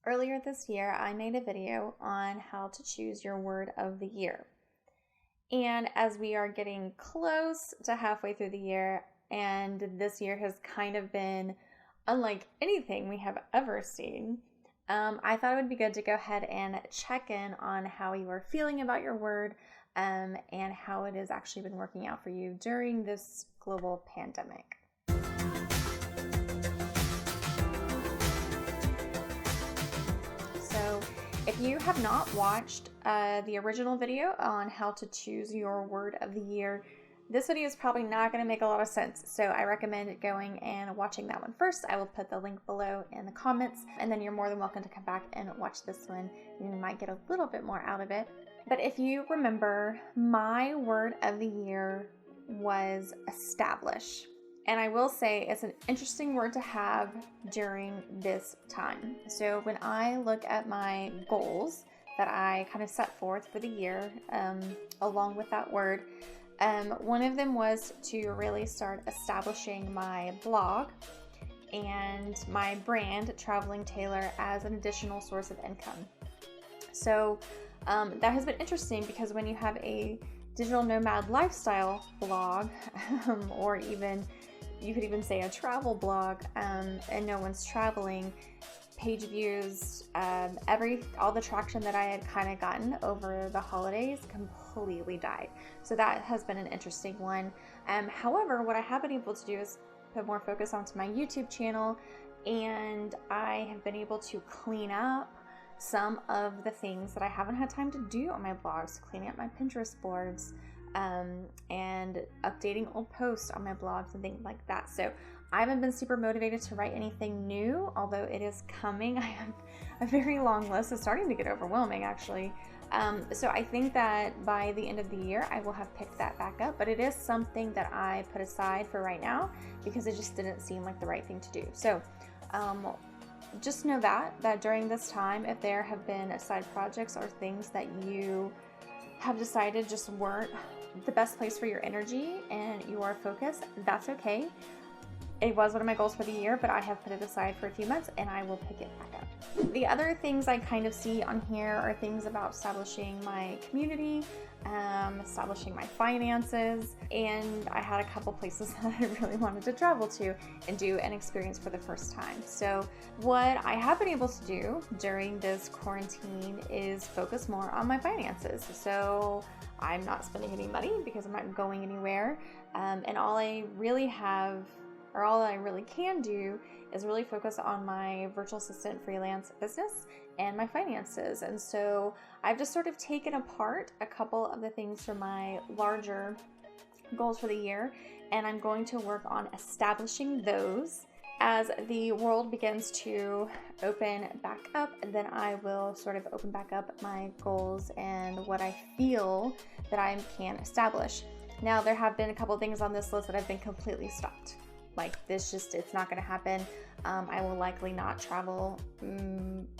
Earlier this year, I made a video on how to choose your word of the year. And as we are getting close to halfway through the year, and this year has kind of been unlike anything we have ever seen, I thought it would be good to go ahead and check in on how you are feeling about your word and how it has actually been working out for you during this global pandemic. So if you have not watched the original video on how to choose your word of the year, this video is probably not going to make a lot of sense. So I recommend going and watching that one first. I will put the link below in the comments, and then you're more than welcome to come back and watch this one. You might get a little bit more out of it. But if you remember, my word of the year was establish. And I will say it's an interesting word to have during this time. So when I look at my goals that I kind of set forth for the year, along with that word, one of them was to really start establishing my blog and my brand, Traveling Taylor, as an additional source of income. So that has been interesting because when you have a digital nomad lifestyle blog, or even you could even say a travel blog, and no one's traveling, page views, all the traction that I had kind of gotten over the holidays completely died. So that has been an interesting one. However, what I have been able to do is put more focus onto my YouTube channel, and I have been able to clean up some of the things that I haven't had time to do on my blogs, cleaning up my Pinterest boards, and updating old posts on my blogs and things like that. So I haven't been super motivated to write anything new, although it is coming. I have a very long list. It's starting to get overwhelming, actually. So I think that by the end of the year, I will have picked that back up, but it is something that I put aside for right now because it just didn't seem like the right thing to do. So just know that during this time, if there have been side projects or things that you have decided just weren't the best place for your energy and your focus, that's okay. It was one of my goals for the year, but I have put it aside for a few months and I will pick it back up. The other things I kind of see on here are things about establishing my community, establishing my finances, and I had a couple places that I really wanted to travel to and do an experience for the first time. So what I have been able to do during this quarantine is focus more on my finances. So I'm not spending any money because I'm not going anywhere, and all I really can do is really focus on my virtual assistant freelance business and my finances. And so I've just sort of taken apart a couple of the things from my larger goals for the year, and I'm going to work on establishing those. As the world begins to open back up, then I will sort of open back up my goals and what I feel that I can establish. Now, there have been a couple things on this list that have been completely stopped. Like this, it's not going to happen. I will likely not travel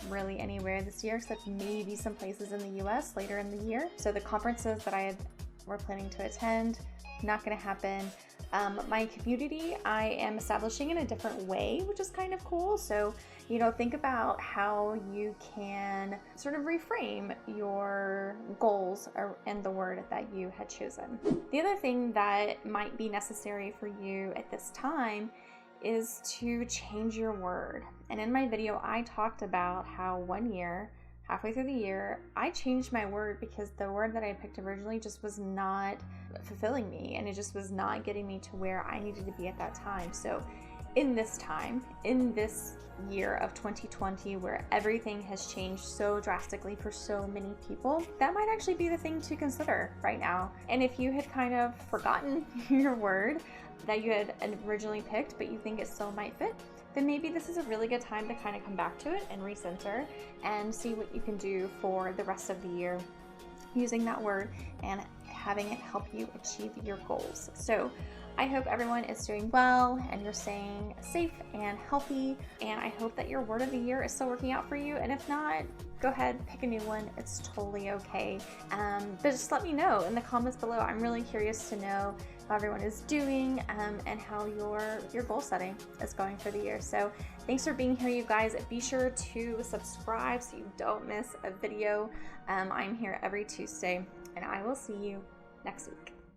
really anywhere this year, except maybe some places in the US later in the year. So the conferences that were planning to attend, not going to happen. My community, I am establishing in a different way, which is kind of cool. So, think about how you can sort of reframe your goals and the word that you had chosen. The other thing that might be necessary for you at this time is to change your word. And in my video, I talked about how one year, halfway through the year, I changed my word because the word that I picked originally just was not fulfilling me, and it just was not getting me to where I needed to be at that time. So in this year of 2020, where everything has changed so drastically for so many people, that might actually be the thing to consider right now. And if you had kind of forgotten your word that you had originally picked, but you think it still might fit, then maybe this is a really good time to kind of come back to it and recenter and see what you can do for the rest of the year using that word and having it help you achieve your goals. So I hope everyone is doing well and you're staying safe and healthy, and I hope that your word of the year is still working out for you. And if not, go ahead, pick a new one. It's totally okay. But just let me know in the comments below. I'm really curious to know how everyone is doing, and how your goal setting is going for the year. So thanks for being here, you guys. Be sure to subscribe so you don't miss a video. I'm here every Tuesday, and I will see you next week.